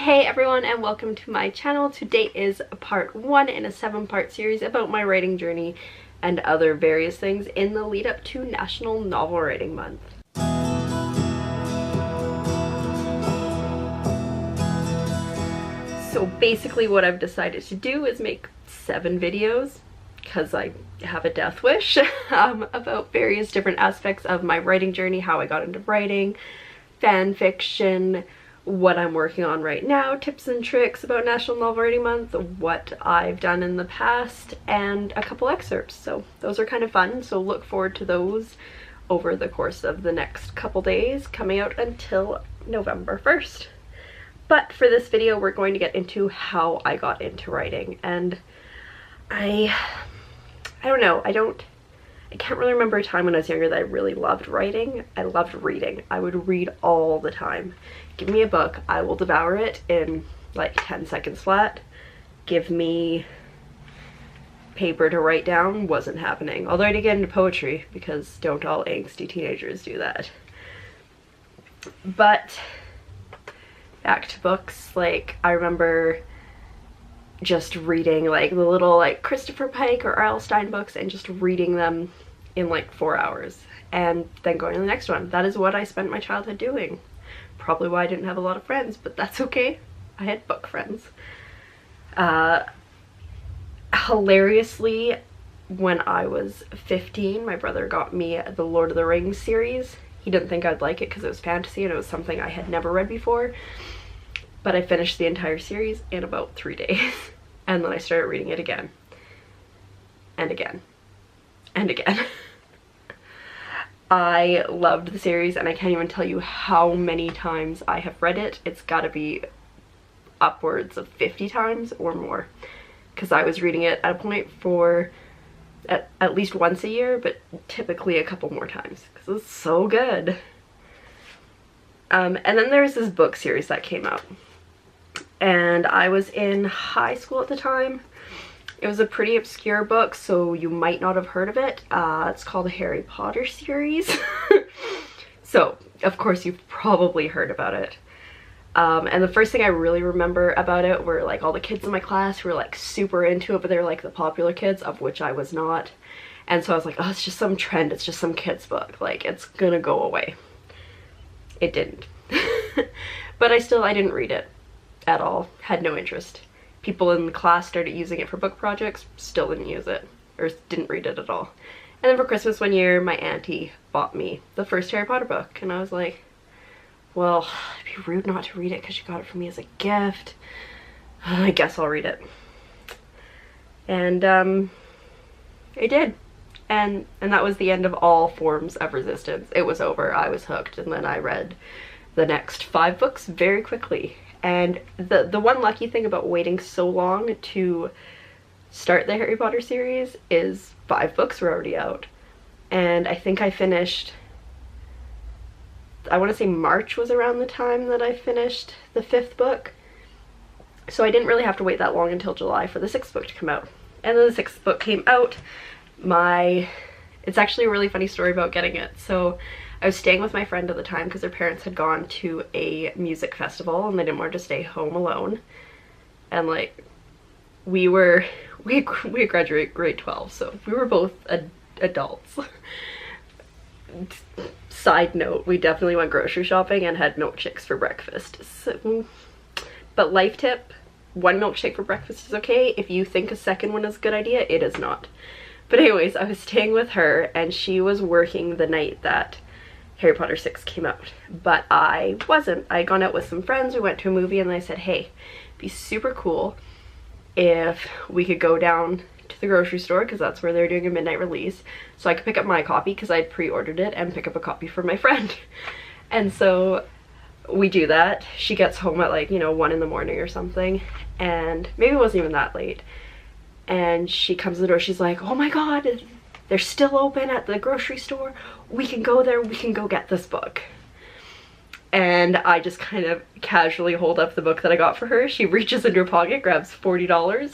Hey everyone, and welcome to my channel. Today is part 1 in a 7-part series about my writing journey and other various things in the lead up to National Novel Writing Month. So basically what I've decided to do is make 7 videos because I have a death wish about various different aspects of my writing journey, how I got into writing, fan fiction, what I'm working on right now, tips and tricks about National Novel Writing Month, what I've done in the past, and a couple excerpts. So those are kind of fun, so look forward to those over the course of the next couple days, coming out until November 1st. But for this video, we're going to get into how I got into writing, and I don't know, I can't really remember a time when I was younger that I really loved writing. I loved reading. I would read all the time. Give me a book, I will devour it in like 10 seconds flat. Give me paper to write down, wasn't happening. Although I did get into poetry, because don't all angsty teenagers do that. But back to books, like I remember just reading like the little like Christopher Pike or R.L. Stein books and just reading them in like 4 hours and then going to the next one. That is what I spent my childhood doing. Probably why I didn't have a lot of friends, but that's okay. I had book friends. Hilariously, when I was 15, my brother got me the Lord of the Rings series. He didn't think I'd like it because it was fantasy and it was something I had never read before. But I finished the entire series in about 3 days. And then I started reading it again. And again. And again. I loved the series, and I can't even tell you how many times I have read it. It's gotta be upwards of 50 times or more, because I was reading it at a point for at least once a year, but typically a couple more times because it's so good. And then there's this book series that came out, and I was in high school at the time. It was a pretty obscure book, so you might not have heard of it. It's called the Harry Potter series. So, of course, you've probably heard about it. And the first thing I really remember about it were like all the kids in my class who were like super into it, but they're like the popular kids, of which I was not. And so I was like, oh, it's just some trend, it's just some kid's book, like it's gonna go away. It didn't. But I didn't read it at all, had no interest. People in the class started using it for book projects, still didn't use it, or didn't read it at all. And then for Christmas one year, my auntie bought me the first Harry Potter book, and I was like, well, it'd be rude not to read it because she got it for me as a gift. I guess I'll read it. And I did. And that was the end of all forms of resistance. It was over, I was hooked, and then I read the next 5 books very quickly. And the one lucky thing about waiting so long to start the Harry Potter series is 5 books were already out. And I think I finished, I want to say March was around the time that I finished the 5th book. So I didn't really have to wait that long until July for the 6th book to come out. And then the 6th book came out. It's actually a really funny story about getting it. So I was staying with my friend at the time because her parents had gone to a music festival and they didn't want her to stay home alone. And like, we graduated grade 12, so we were both adults. Side note, we definitely went grocery shopping and had milkshakes for breakfast. So, but life tip, 1 milkshake for breakfast is okay. If you think a second one is a good idea, it is not. But anyways, I was staying with her and she was working the night that Harry Potter 6 came out, but I wasn't. I had gone out with some friends, we went to a movie, and I said, hey, it'd be super cool if we could go down to the grocery store, because that's where they're doing a midnight release, so I could pick up my copy because I'd pre-ordered it, and pick up a copy for my friend. And so we do that. She gets home at like, 1 in the morning or something, and maybe it wasn't even that late, and she comes to the door, she's like, oh my god, they're still open at the grocery store, we can go there, we can go get this book. And I just kind of casually hold up the book that I got for her. She reaches into her pocket, grabs $40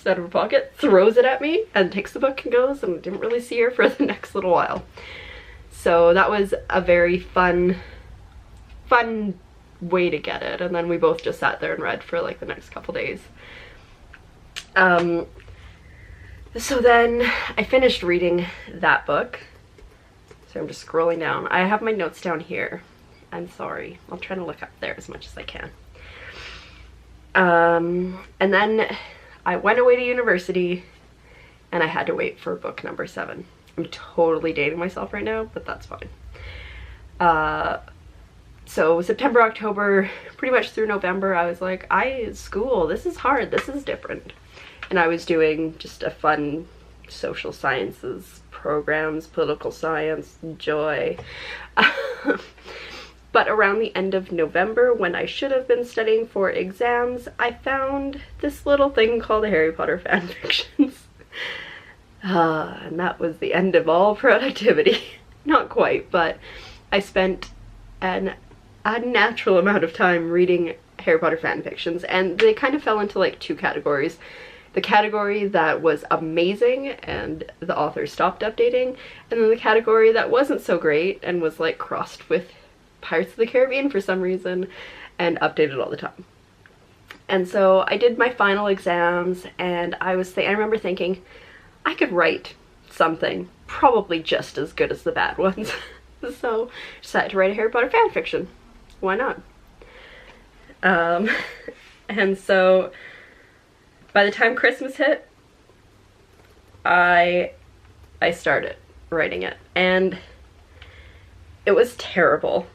out of her pocket, throws it at me, and takes the book and goes, and I didn't really see her for the next little while. So that was a very fun way to get it, and then we both just sat there and read for like the next couple days. So then I finished reading that book. So I'm just scrolling down. I have my notes down here. I'm sorry. I'll try to look up there as much as I can. And then I went away to university and I had to wait for book number 7. I'm totally dating myself right now, but that's fine. So September, October, pretty much through November, I was like, school, this is hard, this is different. And I was doing just a fun social sciences programs, political science, joy. But around the end of November, when I should have been studying for exams, I found this little thing called Harry Potter fanfictions. And that was the end of all productivity. Not quite, but I spent an unnatural amount of time reading Harry Potter fanfictions, and they kind of fell into like 2 categories. The category that was amazing and the author stopped updating, and then the category that wasn't so great and was like crossed with Pirates of the Caribbean for some reason and updated all the time. And so I did my final exams, and I remember thinking I could write something probably just as good as the bad ones. So I decided to write a Harry Potter fanfiction. Why not? And so by the time Christmas hit, I started writing it, and it was terrible.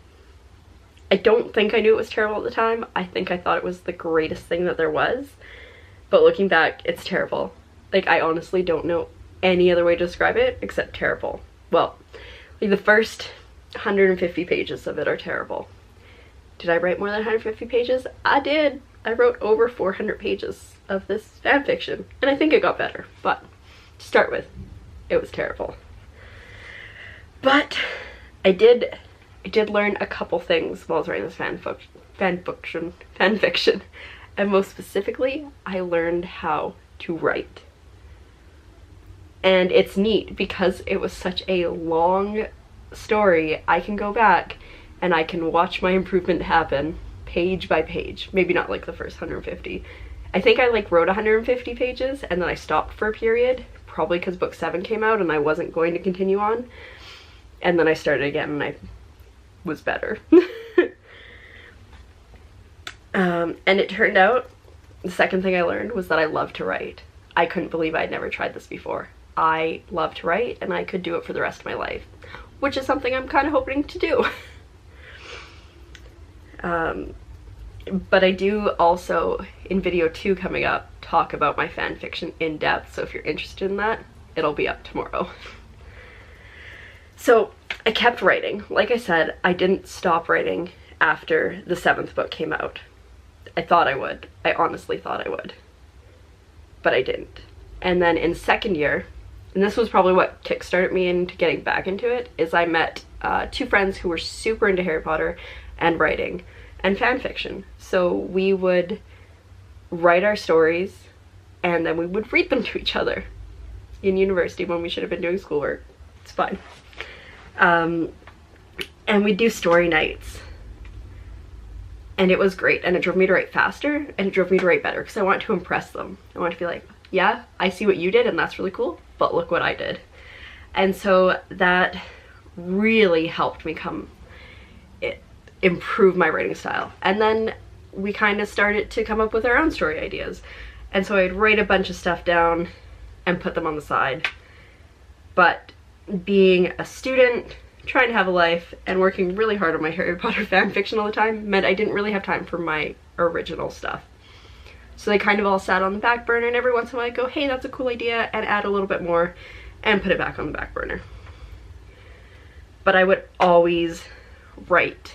I don't think I knew it was terrible at the time. I think I thought it was the greatest thing that there was, but looking back, it's terrible. Like, I honestly don't know any other way to describe it except terrible. Well, like the first 150 pages of it are terrible. Did I write more than 150 pages? I did. I wrote over 400 pages of this fanfiction, and I think it got better, but to start with, it was terrible. But I did learn a couple things while I was writing this fanfiction, and most specifically, I learned how to write. And it's neat because it was such a long story. I can go back and I can watch my improvement happen page by page. Maybe not like the first 150. I think I like wrote 150 pages and then I stopped for a period, probably because book 7 came out and I wasn't going to continue on. And then I started again and I was better. And it turned out, the second thing I learned was that I love to write. I couldn't believe I'd never tried this before. I love to write and I could do it for the rest of my life, which is something I'm kind of hoping to do. But I do also, in video 2 coming up, talk about my fanfiction in depth, so if you're interested in that, it'll be up tomorrow. So I kept writing. Like I said, I didn't stop writing after the 7th book came out. I thought I would. I honestly thought I would. But I didn't. And then in 2nd year, and this was probably what kickstarted me into getting back into it, is I met 2 friends who were super into Harry Potter and writing and fanfiction. So we would write our stories and then we would read them to each other in university when we should have been doing schoolwork. It's fine. And we'd do story nights. And it was great, and it drove me to write faster, and it drove me to write better, because I wanted to impress them. I wanted to be like, yeah, I see what you did, and that's really cool, but look what I did. And so that really helped me improve my writing style. And then we kind of started to come up with our own story ideas. And so I'd write a bunch of stuff down and put them on the side. But being a student, trying to have a life, and working really hard on my Harry Potter fanfiction all the time meant I didn't really have time for my original stuff. So they kind of all sat on the back burner, and every once in a while I'd go, hey, that's a cool idea, and add a little bit more and put it back on the back burner. But I would always write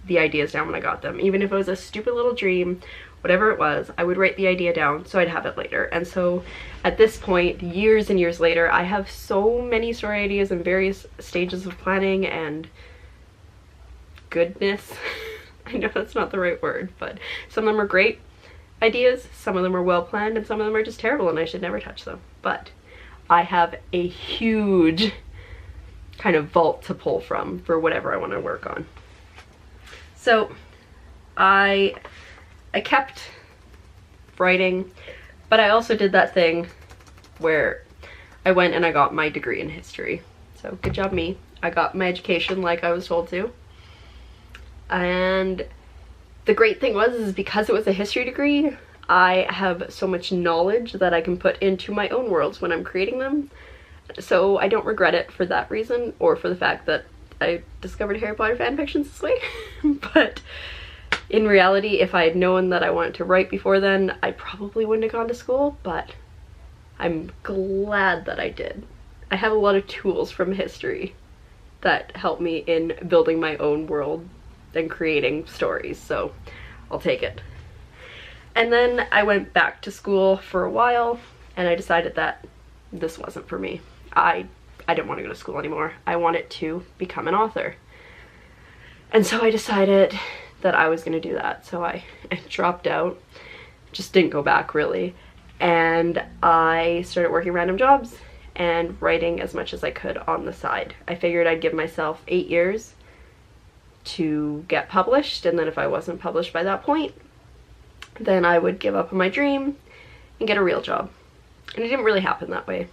the ideas down when I got them. Even if it was a stupid little dream, whatever it was, I would write the idea down so I'd have it later. And so at this point, years and years later, I have so many story ideas in various stages of planning and goodness. I know that's not the right word, but some of them are great ideas, some of them are well planned, and some of them are just terrible and I should never touch them. But I have a huge kind of vault to pull from for whatever I want to work on. So I kept writing, but I also did that thing where I went and I got my degree in history. So good job me. I got my education like I was told to. And the great thing is because it was a history degree, I have so much knowledge that I can put into my own worlds when I'm creating them. So I don't regret it for that reason, or for the fact that I discovered Harry Potter fanfictions this way. But in reality, if I had known that I wanted to write before then, I probably wouldn't have gone to school, but I'm glad that I did. I have a lot of tools from history that help me in building my own world and creating stories, so I'll take it. And then I went back to school for a while, and I decided that this wasn't for me. I didn't want to go to school anymore. I wanted to become an author. And so I decided that I was going to do that. So I dropped out, just didn't go back really, and I started working random jobs and writing as much as I could on the side. I figured I'd give myself 8 years to get published, and then if I wasn't published by that point, then I would give up on my dream and get a real job. And it didn't really happen that way.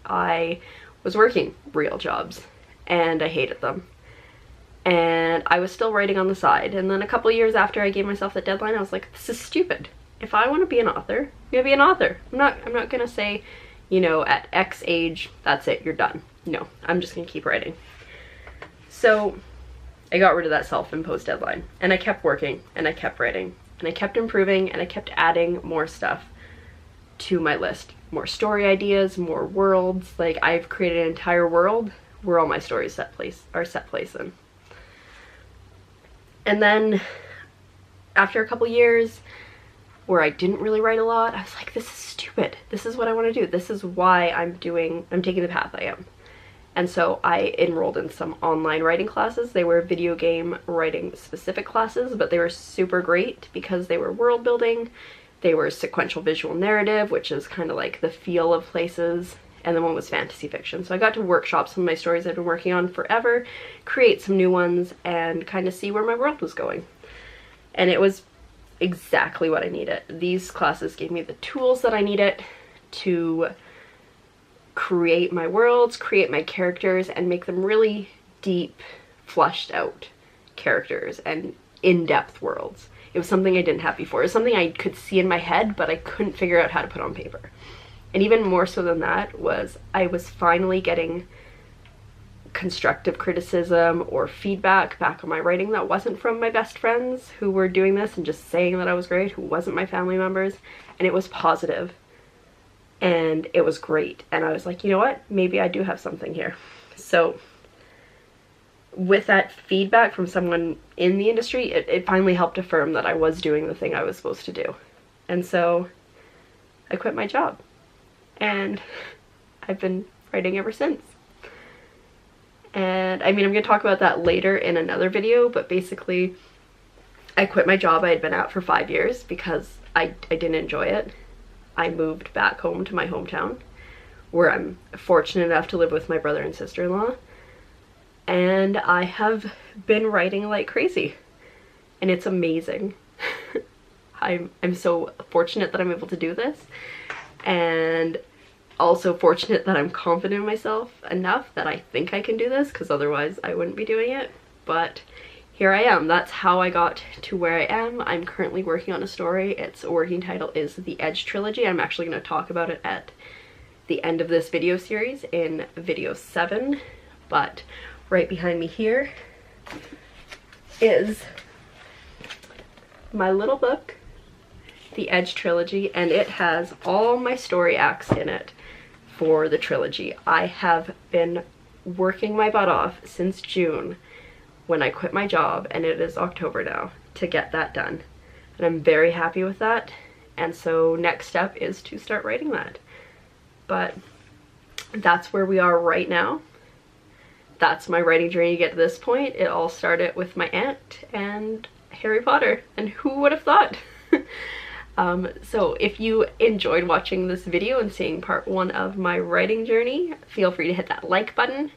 I was working real jobs and I hated them. And I was still writing on the side. And then a couple years after I gave myself that deadline, I was like, this is stupid. If I want to be an author, I'm gonna be an author. I'm not gonna say, you know, at X age, that's it, you're done. No, I'm just gonna keep writing. So I got rid of that self-imposed deadline, and I kept working, and I kept writing, and I kept improving, and I kept adding more stuff to my list. More story ideas, more worlds. Like, I've created an entire world where all my stories are set place in. And then after a couple years where I didn't really write a lot, I was like, this is stupid. This is what I want to do. This is why I'm taking the path I am. And so I enrolled in some online writing classes. They were video game writing specific classes, but they were super great because they were world building. They were sequential visual narrative, which is kind of like the feel of places. And then one was fantasy fiction. So I got to workshop some of my stories I've been working on forever, create some new ones, and kind of see where my world was going. And it was exactly what I needed. These classes gave me the tools that I needed to create my worlds, create my characters, and make them really deep, fleshed out characters and in-depth worlds. It was something I didn't have before. It was something I could see in my head, but I couldn't figure out how to put on paper. And even more so than that was I was finally getting constructive criticism or feedback back on my writing that wasn't from my best friends who were doing this and just saying that I was great, who wasn't my family members, and it was positive. And it was great. And I was like, you know what? Maybe I do have something here. So with that feedback from someone in the industry, it finally helped affirm that I was doing the thing I was supposed to do. And so I quit my job. And I've been writing ever since. And I mean, I'm going to talk about that later in another video, but basically I quit my job I had been at for 5 years because I didn't enjoy it. I moved back home to my hometown, where I'm fortunate enough to live with my brother and sister-in-law, and I have been writing like crazy, and it's amazing. I'm so fortunate that I'm able to do this, and also fortunate that I'm confident in myself enough that I think I can do this, because otherwise I wouldn't be doing it. But here I am. That's how I got to where I am. I'm currently working on a story. Its working title is The Edge Trilogy. I'm actually going to talk about it at the end of this video series in video 7. But right behind me here is my little book, The Edge Trilogy, and it has all my story acts in it for the trilogy. I have been working my butt off since June when I quit my job, and it is October now, to get that done. And I'm very happy with that. And so next step is to start writing that. But that's where we are right now. That's my writing journey to get to this point. It all started with my aunt and Harry Potter, and who would have thought? So if you enjoyed watching this video and seeing part 1 of my writing journey, feel free to hit that like button,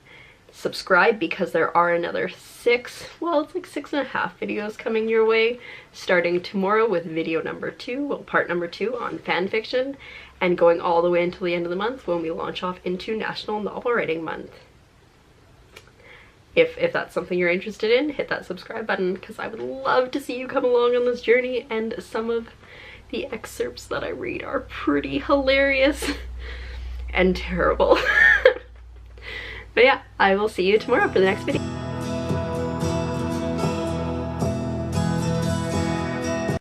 subscribe because there are another 6, well, it's like 6.5 videos coming your way, starting tomorrow with video number 2, well, part number 2 on fan fiction, and going all the way until the end of the month when we launch off into National Novel Writing Month. If that's something you're interested in, hit that subscribe button because I would love to see you come along on this journey, and some of the excerpts that I read are pretty hilarious and terrible. But yeah, I will see you tomorrow for the next video.